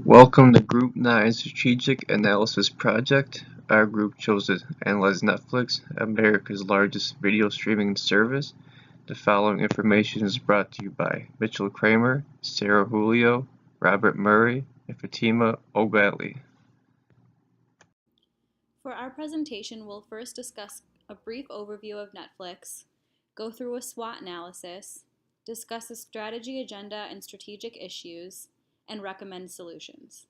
Welcome to Group 9 Strategic Analysis Project. Our group chose to analyze Netflix, America's largest video streaming service. The following information is brought to you by Mitchell Kramer, Sarah Julio, Robert Murray, and Fatima Ogali. For our presentation, we'll first discuss a brief overview of Netflix, go through a SWOT analysis, discuss the strategy agenda and strategic issues, and recommend solutions.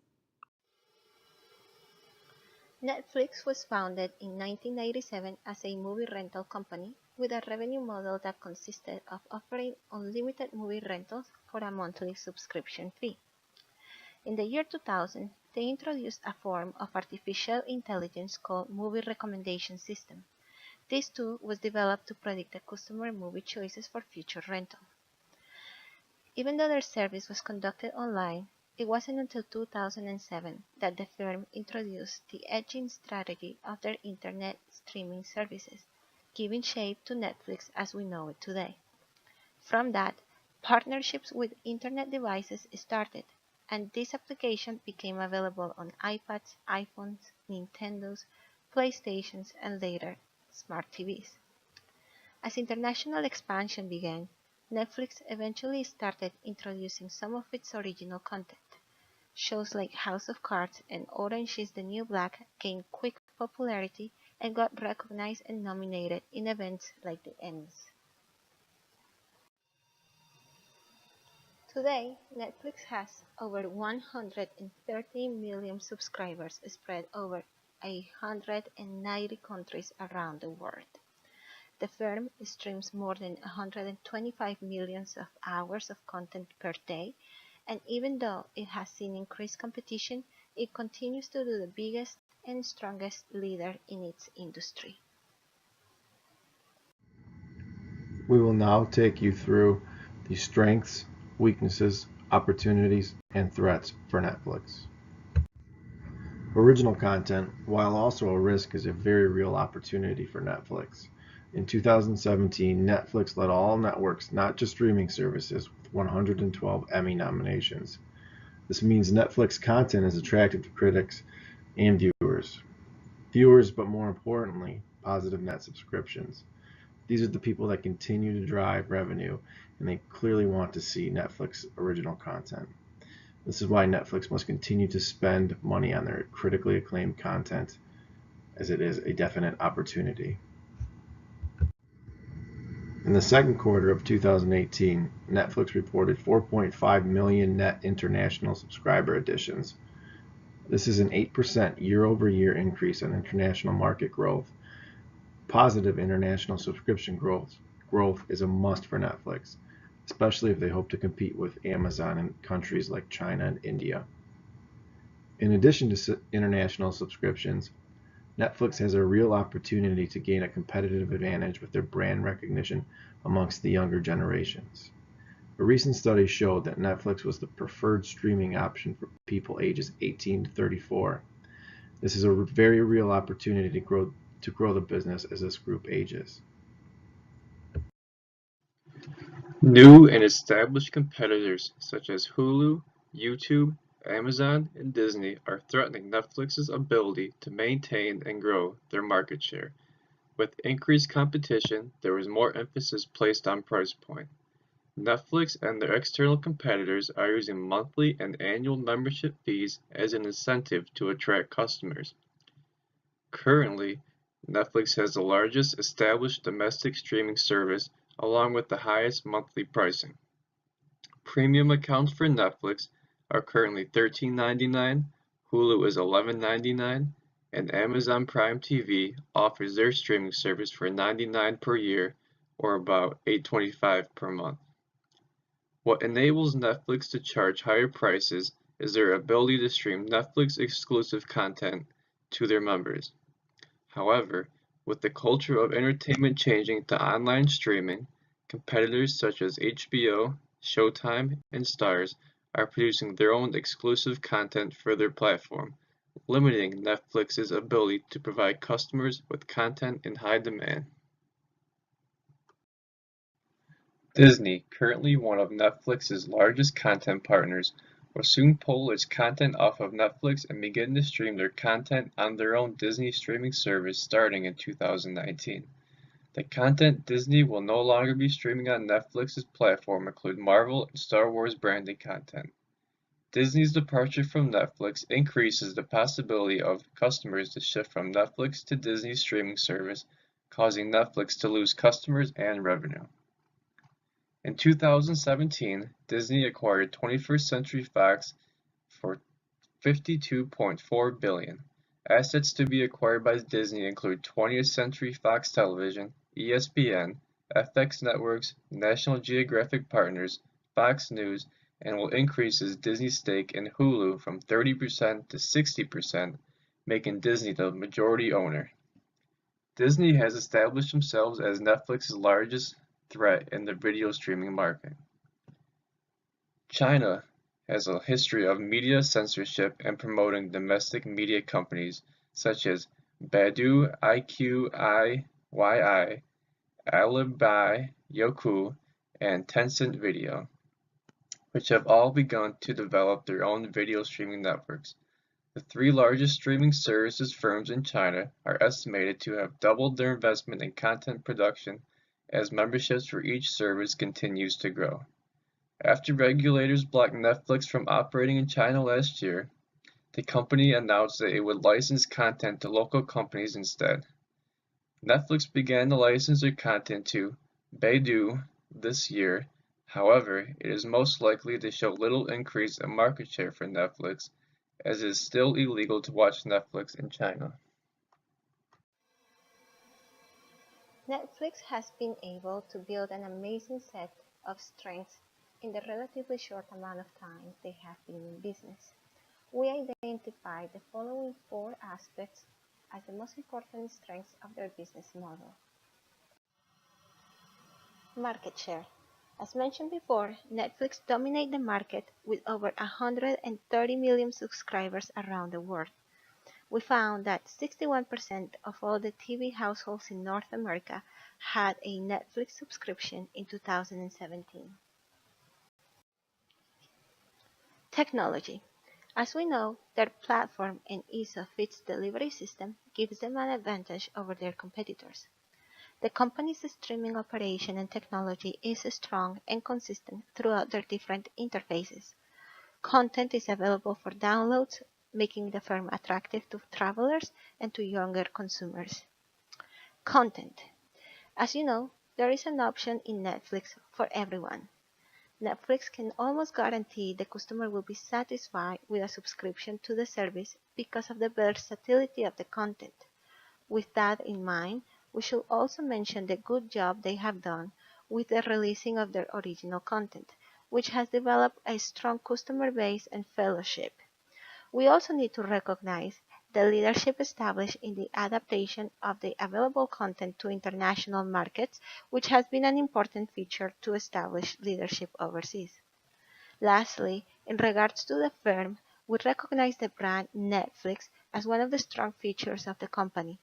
Netflix was founded in 1997 as a movie rental company with a revenue model that consisted of offering unlimited movie rentals for a monthly subscription fee. In the year 2000, they introduced a form of artificial intelligence called Movie Recommendation System. This tool was developed to predict the customer movie choices for future rental. Even though their service was conducted online, it wasn't until 2007 that the firm introduced the edging strategy of their internet streaming services, giving shape to Netflix as we know it today. From that, partnerships with internet devices started, and this application became available on iPads, iPhones, Nintendos, PlayStations, and later, smart TVs. As international expansion began, Netflix eventually started introducing some of its original content. Shows like House of Cards and Orange is the New Black gained quick popularity and got recognized and nominated in events like the Emmys. Today, Netflix has over 130 million subscribers spread over 190 countries around the world. The firm streams more than 125 million hours of content per day, and even though it has seen increased competition, it continues to be the biggest and strongest leader in its industry. We will now take you through the strengths, weaknesses, opportunities, and threats for Netflix. Original content, while also a risk, is a very real opportunity for Netflix. In 2017, Netflix led all networks, not just streaming services, with 112 Emmy nominations. This means Netflix content is attractive to critics and viewers. Viewers, but more importantly, positive net subscriptions. These are the people that continue to drive revenue, and they clearly want to see Netflix original content. This is why Netflix must continue to spend money on their critically acclaimed content, as it is a definite opportunity. In the second quarter of 2018, Netflix reported 4.5 million net international subscriber additions. This is an 8% year-over-year increase in international market growth. Positive international subscription growth is a must for Netflix, especially if they hope to compete with Amazon in countries like China and India. In addition to international subscriptions, Netflix has a real opportunity to gain a competitive advantage with their brand recognition amongst the younger generations. A recent study showed that Netflix was the preferred streaming option for people ages 18 to 34. This is a very real opportunity to grow the business as this group ages. New and established competitors such as Hulu, YouTube, Amazon, and Disney are threatening Netflix's ability to maintain and grow their market share. With increased competition, there is more emphasis placed on price point. Netflix and their external competitors are using monthly and annual membership fees as an incentive to attract customers. Currently, Netflix has the largest established domestic streaming service along with the highest monthly pricing. Premium accounts for Netflix are currently $13.99, Hulu is $11.99, and Amazon Prime TV offers their streaming service for $99 per year, or about $8.25 per month. What enables Netflix to charge higher prices is their ability to stream Netflix exclusive content to their members. However, with the culture of entertainment changing to online streaming, competitors such as HBO, Showtime, and Starz are producing their own exclusive content for their platform, limiting Netflix's ability to provide customers with content in high demand. Disney, currently one of Netflix's largest content partners, will soon pull its content off of Netflix and begin to stream their content on their own Disney streaming service starting in 2019. The content Disney will no longer be streaming on Netflix's platform include Marvel and Star Wars branded content. Disney's departure from Netflix increases the possibility of customers to shift from Netflix to Disney's streaming service, causing Netflix to lose customers and revenue. In 2017, Disney acquired 21st Century Fox for $52.4 billion. Assets to be acquired by Disney include 20th Century Fox Television, ESPN, FX Networks, National Geographic Partners, Fox News, and will increase Disney's stake in Hulu from 30% to 60%, making Disney the majority owner. Disney has established themselves as Netflix's largest threat in the video streaming market. China has a history of media censorship and promoting domestic media companies such as Baidu, IQIYI, Alibaba, Youku, and Tencent Video, which have all begun to develop their own video streaming networks. The three largest streaming services firms in China are estimated to have doubled their investment in content production as memberships for each service continues to grow. After regulators blocked Netflix from operating in China last year, the company announced that it would license content to local companies instead. Netflix began to license their content to Baidu this year. However, it is most likely to show little increase in market share for Netflix, as it is still illegal to watch Netflix in China. Netflix has been able to build an amazing set of strengths in the relatively short amount of time they have been in business. We identified the following 4 aspects as the most important strengths of their business model. Market share. As mentioned before, Netflix dominates the market with over 130 million subscribers around the world. We found that 61% of all the TV households in North America had a Netflix subscription in 2017. Technology. As we know, their platform and ease of its delivery system gives them an advantage over their competitors. The company's streaming operation and technology is strong and consistent throughout their different interfaces. Content is available for downloads, making the firm attractive to travelers and to younger consumers. Content. As you know, there is an option in Netflix for everyone. Netflix can almost guarantee the customer will be satisfied with a subscription to the service because of the versatility of the content. With that in mind, we should also mention the good job they have done with the releasing of their original content, which has developed a strong customer base and fellowship. We also need to recognize the leadership established in the adaptation of the available content to international markets, which has been an important feature to establish leadership overseas. Lastly, in regards to the firm, we recognize the brand Netflix as one of the strong features of the company.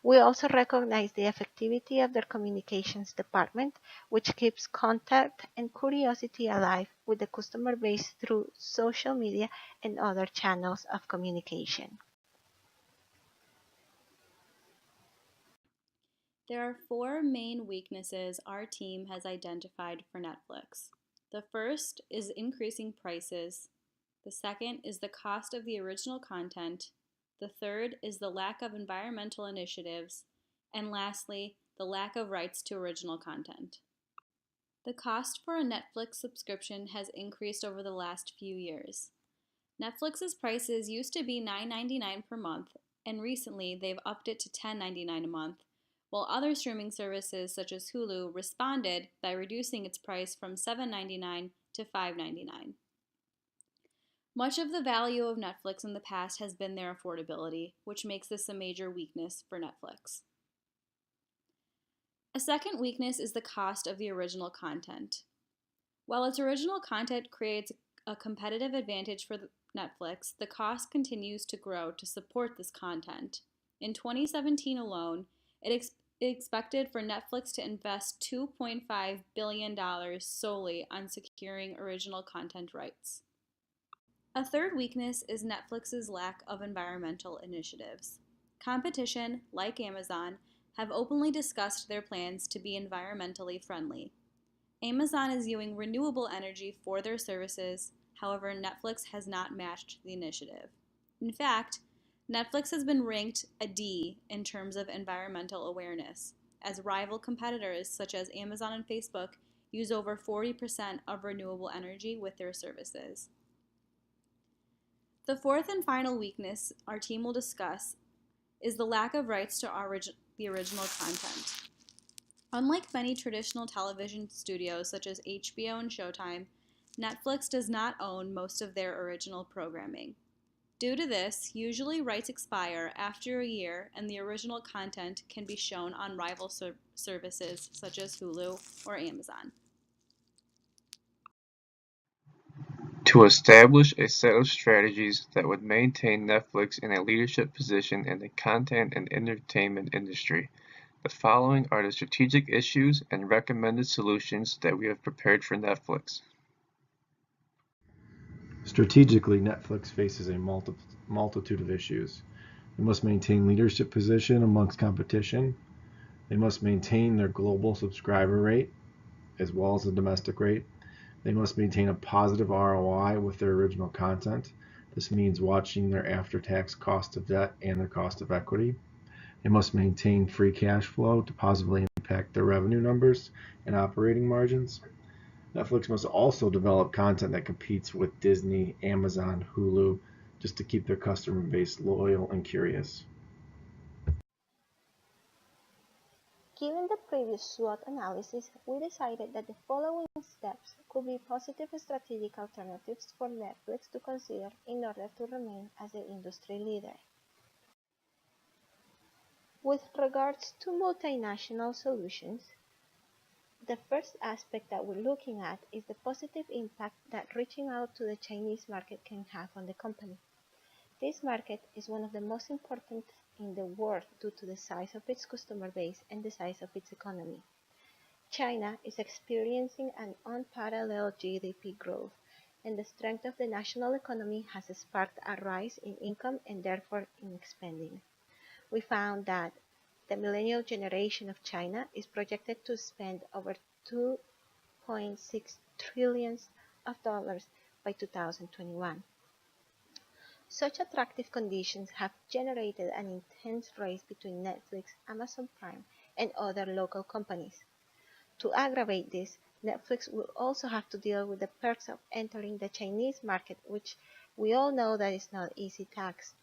We also recognize the effectivity of their communications department, which keeps contact and curiosity alive with the customer base through social media and other channels of communication. There are 4 main weaknesses our team has identified for Netflix. The first is increasing prices. The second is the cost of the original content. The third is the lack of environmental initiatives. And lastly, the lack of rights to original content. The cost for a Netflix subscription has increased over the last few years. Netflix's prices used to be $9.99 per month, and recently they've upped it to $10.99 a month, while other streaming services such as Hulu responded by reducing its price from $7.99 to $5.99. Much of the value of Netflix in the past has been their affordability, which makes this a major weakness for Netflix. A second weakness is the cost of the original content. While its original content creates a competitive advantage for Netflix, the cost continues to grow to support this content. In 2017 alone, it is expected for Netflix to invest $2.5 billion solely on securing original content rights. A third weakness is Netflix's lack of environmental initiatives. Competition, like Amazon, have openly discussed their plans to be environmentally friendly. Amazon is using renewable energy for their services, however, Netflix has not matched the initiative. In fact, Netflix has been ranked a D in terms of environmental awareness, as rival competitors such as Amazon and Facebook use over 40% of renewable energy with their services. The fourth and final weakness our team will discuss is the lack of rights to the original content. Unlike many traditional television studios such as HBO and Showtime, Netflix does not own most of their original programming. Due to this, usually rights expire after a year and the original content can be shown on rival services such as Hulu or Amazon. To establish a set of strategies that would maintain Netflix in a leadership position in the content and entertainment industry, the following are the strategic issues and recommended solutions that we have prepared for Netflix. Strategically, Netflix faces a multitude of issues. They must maintain leadership position amongst competition. They must maintain their global subscriber rate as well as the domestic rate. They must maintain a positive ROI with their original content. This means watching their after-tax cost of debt and their cost of equity. They must maintain free cash flow to positively impact their revenue numbers and operating margins. Netflix must also develop content that competes with Disney, Amazon, Hulu, just to keep their customer base loyal and curious. Given the previous SWOT analysis, we decided that the following steps could be positive strategic alternatives for Netflix to consider in order to remain as the industry leader. With regards to multinational solutions, the first aspect that we're looking at is the positive impact that reaching out to the Chinese market can have on the company. This market is one of the most important in the world due to the size of its customer base and the size of its economy. China is experiencing an unparalleled GDP growth, and the strength of the national economy has sparked a rise in income and therefore in spending. We found that the millennial generation of China is projected to spend over $2.6 trillion by 2021. Such attractive conditions have generated an intense race between Netflix, Amazon Prime, and other local companies. To aggravate this, Netflix will also have to deal with the perks of entering the Chinese market, which we all know that is not easy task.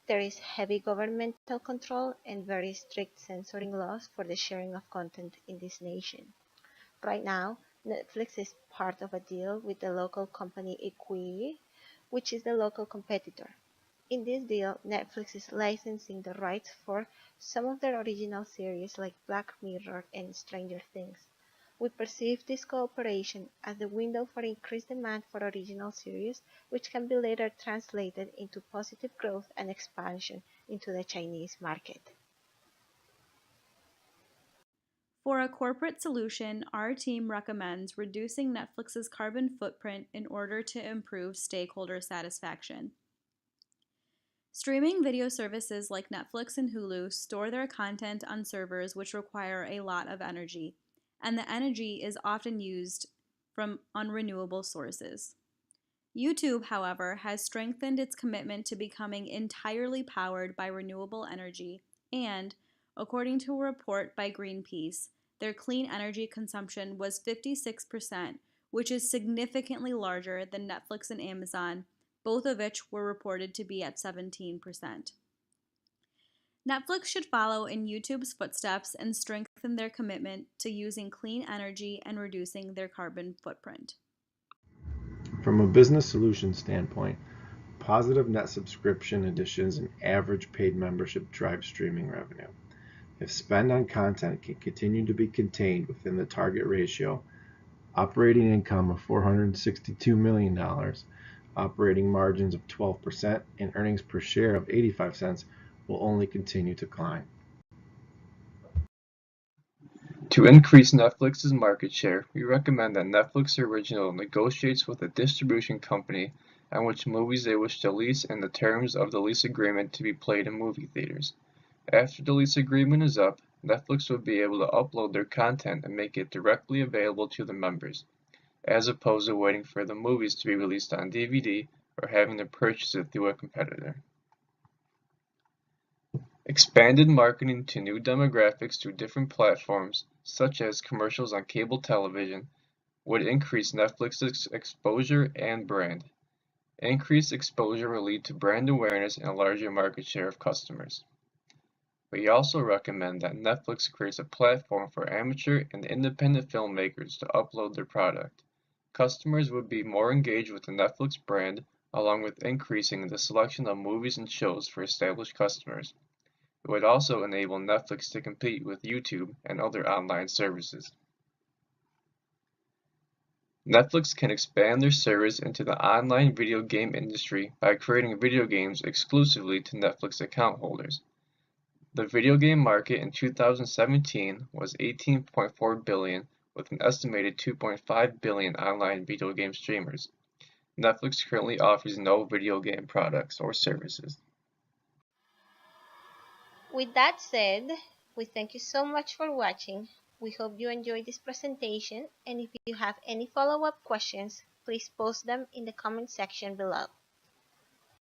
There is heavy governmental control and very strict censoring laws for the sharing of content in this nation. Right now, Netflix is part of a deal with the local company Iqiyi, which is the local competitor. In this deal, Netflix is licensing the rights for some of their original series like Black Mirror and Stranger Things. We perceive this cooperation as the window for increased demand for original series, which can be later translated into positive growth and expansion into the Chinese market. For a corporate solution, our team recommends reducing Netflix's carbon footprint in order to improve stakeholder satisfaction. Streaming video services like Netflix and Hulu store their content on servers which require a lot of energy, and the energy is often used from unrenewable sources. YouTube, however, has strengthened its commitment to becoming entirely powered by renewable energy and, according to a report by Greenpeace, their clean energy consumption was 56%, which is significantly larger than Netflix and Amazon, both of which were reported to be at 17%. Netflix should follow in YouTube's footsteps and strengthen their commitment to using clean energy and reducing their carbon footprint. From a business solution standpoint, positive net subscription additions and average paid membership drive streaming revenue. If spend on content can continue to be contained within the target ratio, operating income of $462 million, operating margins of 12%, and earnings per share of 85 cents will only continue to climb. To increase Netflix's market share, we recommend that Netflix Original negotiates with a distribution company on which movies they wish to lease and the terms of the lease agreement to be played in movie theaters. After the lease agreement is up, Netflix would be able to upload their content and make it directly available to the members, as opposed to waiting for the movies to be released on DVD or having to purchase it through a competitor. Expanded marketing to new demographics through different platforms, such as commercials on cable television, would increase Netflix's exposure and brand. Increased exposure will lead to brand awareness and a larger market share of customers. We also recommend that Netflix creates a platform for amateur and independent filmmakers to upload their product. Customers would be more engaged with the Netflix brand, along with increasing the selection of movies and shows for established customers. It would also enable Netflix to compete with YouTube and other online services. Netflix can expand their service into the online video game industry by creating video games exclusively to Netflix account holders. The video game market in 2017 was $18.4 billion, with an estimated 2.5 billion online video game streamers. Netflix currently offers no video game products or services. With that said, we thank you so much for watching. We hope you enjoyed this presentation, and if you have any follow-up questions, please post them in the comment section below.